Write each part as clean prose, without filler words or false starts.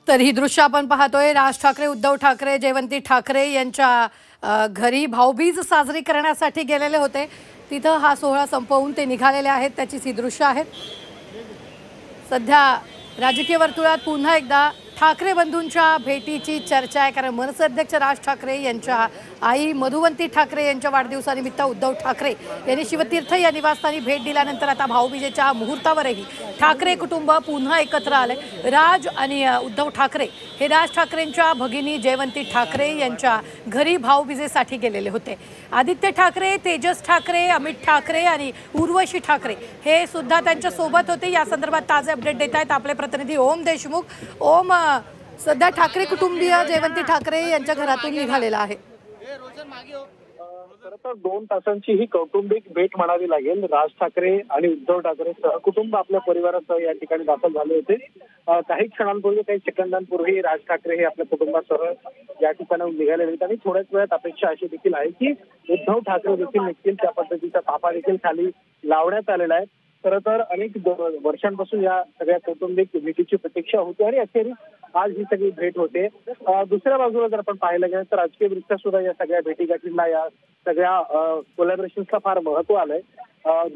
तर ही दृश्य आपण पाहतोय राज ठाकरे, उद्धव ठाकरे, जयवंती ठाकरे यांच्या घरी भाऊबीज साजरी करण्यासाठी गेलेले होते। तिथं हा सोहळा संपवून ते निघालेले आहेत। त्याचीच ही दृश्य आहेत। सध्या राजकीय वर्तुळात पुन्हा एकदा ठाकरे बंधूंच्या भेटीची चर्चा आहे, कारण मनसे अध्यक्ष राज ठाकरे यांच्या आई मधुवंती ठाकरे यांच्या वाढदिवसानिमित्त उद्धव ठाकरे यांनी शिवतीर्थ या निवासस्थानी भेट दिल्यानंतर आता भाऊबीजेच्या मुहूर्तावरही ठाकरे कुटुंब पुन्हा एकत्र आले। राज आणि उद्धव ठाकरे हे राज ठाकरेंच्या भगिनी जयवंती ठाकरे यांच्या घरी भाऊबीजेसाठी गेलेले होते। आदित्य ठाकरे, तेजस ठाकरे, अमित ठाकरे आणि उर्वशी ठाकरे हे सुद्धा त्यांच्या सोबत होते। या संदर्भात ताजे अपडेट देत आहेत आपले प्रतिनिधी ओम देशमुख। ओम, सध्या ठाकरे कुटुंबीय जयवंती ठाकरे यांच्या घरातून निघालेला आहे। खरं तर 2 तासांची ही कौटुंबिक भेट म्हणावी लागेल। राज ठाकरे आणि उद्धव ठाकरे सहकुटुंब आपल्या परिवारासह या ठिकाणी दाखल झाले होते। काही क्षणांपूर्वी, काही सेकंदांपूर्वी राज ठाकरे हे आपल्या कुटुंबासह या ठिकाणाहून निघाले आहेत आणि थोड्याच वेळात अपेक्षा अशी देखील आहे की उद्धव ठाकरे देखील निघतील। त्या पद्धतीचा ताफा देखील खाली लावण्यात आलेला आहे। खरं तर अनेक वर्षांपासून या सगळ्या कौटुंबिक भेटीची प्रतीक्षा होती आणि अखेरीस आज ही सगळी भेट होते। दुसऱ्या बाजूला जर आपण पाहायला गेलं तर राजकीयदृष्ट्या सुद्धा या सगळ्या भेटीगाठींना, या सगळ्या कोलॅबरेशनला फार महत्व आलंय।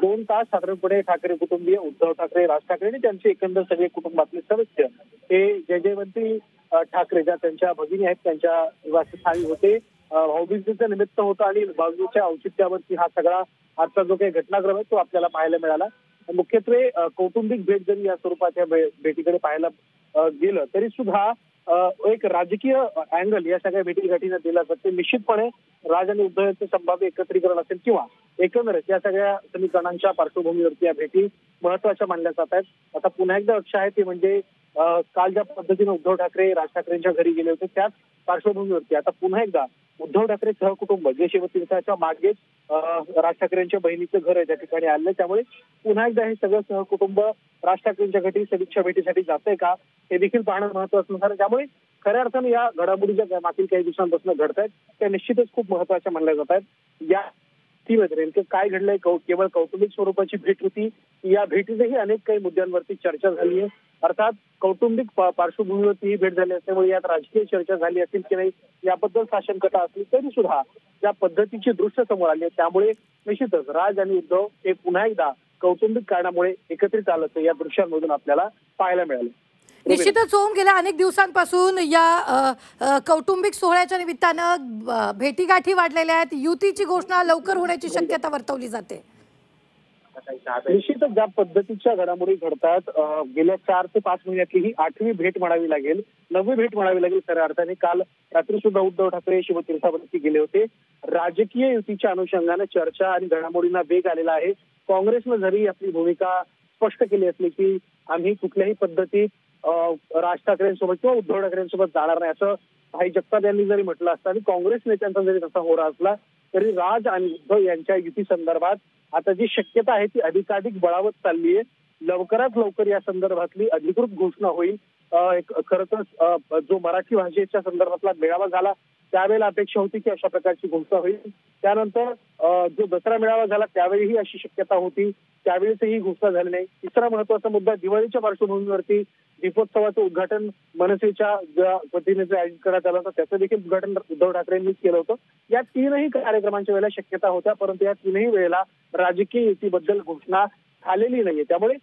2 तास साधारणपणे ठाकरे कुटुंबीय, उद्धव ठाकरे, राज ठाकरे आणि त्यांचे एकंदर सगळे कुटुंबातले सदस्य हे जयवंती ठाकरे ज्या त्यांच्या भगिनी आहेत त्यांच्या निवासस्थानी होते। भाऊबीजेचं निमित्त होतं आणि भाऊबीजेच्या औचित्यावरती हा सगळा आजचा जो काही घटनाक्रम आहे तो आपल्याला पाहायला मिळाला। मुख्यत्वे कौटुंबिक भेट जरी या स्वरूपाच्या भेटीकडे पाहायला गेलं तरी सुद्धा एक राजकीय अँगल या सगळ्या भेटीगाठींना दिला जाते। निश्चितपणे राज आणि उद्धव यांचे संभाव्य एकत्रीकरण असेल किंवा एकंदरच या सगळ्या समीकरणांच्या पार्श्वभूमीवरती या भेटी महत्वाच्या मानल्या जात आहेत। आता पुन्हा एकदा लक्ष आहे ते म्हणजे काल ज्या पद्धतीने उद्धव ठाकरे राज ठाकरेंच्या घरी गेले होते त्याच पार्श्वभूमीवरती आता पुन्हा एकदा उद्धव ठाकरे सहकुटुंब जे शिवतीर्थाच्या मागेच राज ठाकरेंच्या बहिणीचं घर आहे त्या ठिकाणी आलं। त्यामुळे पुन्हा एकदा हे सगळं सहकुटुंब राज ठाकरेंच्या घरी सदिच्छा भेटीसाठी जातंय का हे देखील पाहणं महत्वाचं असणार आहे। त्यामुळे खऱ्या अर्थाने या घडामोडीच्या मागील काही दिवसांपासून घडत आहेत त्या निश्चितच खूप महत्वाच्या मानल्या जात आहेत। या नेमकं काय घडलंय, केवळ कौटुंबिक स्वरूपाची भेट होती, या भेटीतही अनेक काही मुद्द्यांवरती चर्चा झाली आहे। अर्थात कौटुंबिक पार्श्वभूमीवरती ही भेट झाली असल्यामुळे यात राजकीय चर्चा झाली असेल की नाही याबद्दल साशंकता असली तरी सुद्धा या पद्धतीची दृश्य समोर आली आहे। त्यामुळे निश्चितच राज आणि उद्धव हे पुन्हा एकदा कौटुंबिक कारणामुळे एकत्रित आल्याचं या दृश्यांमधून आपल्याला पाहायला मिळालं। निश्चितच ओम, गेल्या अनेक दिवसांपासून या कौटुंबिक सोहळ्याच्या निमित्तानं भेटीगाठी वाढलेल्या आहेत। युतीची घोषणा लवकर होण्याची शक्यता वर्तवली जाते। निश्चितच ज्या पद्धतीच्या घडामोडी घडतात गेल्या 4 ते 5 महिन्यातली ही 8वी भेट म्हणावी लागेल, 9वी भेट म्हणावी लागेल खऱ्या अर्थाने। काल रात्री सुद्धा उद्धव ठाकरे शिवतीर्थावरती गेले होते। राजकीय युतीच्या अनुषंगाने चर्चा आणि घडामोडींना वेग आलेला आहे। काँग्रेसनं जरी आपली भूमिका स्पष्ट केली असली की आम्ही कुठल्याही पद्धतीत राज ठाकरेंसोबत किंवा उद्धव ठाकरेंसोबत जाणार नाही असं भाई जगताप यांनी जरी म्हटलं असतं आणि काँग्रेस नेत्यांचा जरी तसा होरा असला तरी राज आणि उद्धव यांच्या युती संदर्भात आता जी शक्यता आहे ती अधिकाधिक बळावत चालली आहे। लवकरात लवकर या संदर्भातली अधिकृत घोषणा होईल। खरं तर जो मराठी भाषेच्या संदर्भातला मेळावा झाला त्यावेळेला अपेक्षा होती की अशा प्रकारची घोषणा होईल। त्यानंतर जो दसरा मेळावा झाला त्यावेळीही अशी शक्यता होती, त्यावेळीही घोषणा झाली नाही। तिसरा महत्वाचा मुद्दा दिवाळीच्या पार्श्वभूमीवरती दीपोत्सवाचं उद्घाटन मनसेच्या ज्या पद्धतीने आयोजित करण्यात आलं होतं त्याचं देखील उद्घाटन उद्धव ठाकरेंनीच केलं होतं। या 3ही कार्यक्रमांच्या वेळेला शक्यता होत्या, परंतु या 3ही वेळेला राजकीय युतीबद्दल घोषणा झालेली नाहीये। त्यामुळे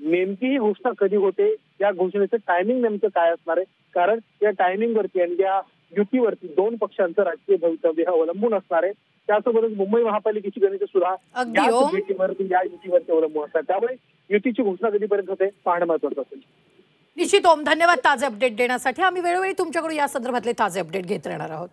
नेमकी ही घोषणा कधी होते, या घोषणेचं टायमिंग नेमकं काय असणार आहे, कारण या टायमिंगवरती आणि या युतीवरती 2 पक्षांचं राजकीय भवितव्य अवलंबून असणार आहे। त्यासोबतच मुंबई महापालिकेची गणितं सुद्धा या भेटीवरती, या युतीवरती अवलंबून असतात। त्यामुळे युतीची घोषणा कधीपर्यंत होते पाहणं महत्वाचं असेल। निश्चित ओम, धन्यवाद ताजे अपडेट देण्यासाठी। आम्ही वेळोवेळी तुमच्याकडून या संदर्भातले ताजे अपडेट घेत राहणार आहोत।